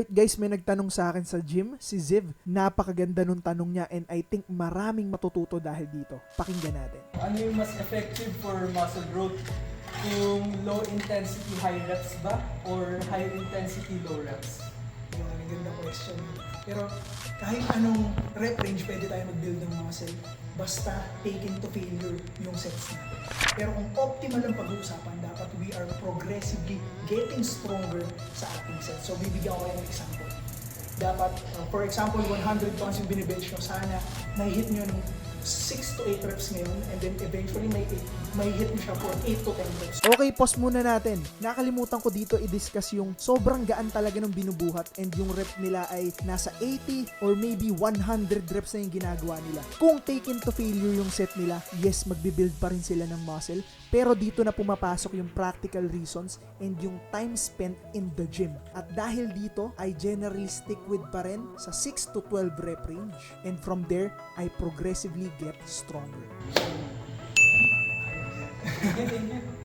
Alright guys, may nagtanong sa akin sa gym, si Ziv. Napakaganda nung tanong niya and I think maraming matututo dahil dito. Pakinggan natin. Ano yung mas effective for muscle growth? Yung low intensity high reps ba? Or high intensity low reps? Yung ganda question. Pero kahit anong rep range, pwede tayo mag-build ng muscle. Basta taken to failure yung sets natin. Pero kung optimal ang pag-uusapan, dapat we are progressively getting stronger sa ating sets. So bibigyan ko kayo ng example. Dapat, for example, 100 pounds yung binibench nyo, sana na-hit nyo ng 6 to 8 reps ngayon and then eventually may hit nyo siya for 8 to 10 reps. Okay, pause muna natin. Nakalimutan ko dito i-discuss yung sobrang gaan talaga ng binubuhat and yung rep nila ay nasa 80 or maybe 100 reps na yung ginagawa nila. Kung taken to failure yung set nila, yes, magbibuild pa rin sila ng muscle, pero dito na pumapasok yung practical reasons and yung time spent in the gym. At dahil dito, I generally stick with pa rin sa 6 to 12 rep range. And from there, I progressively get stronger.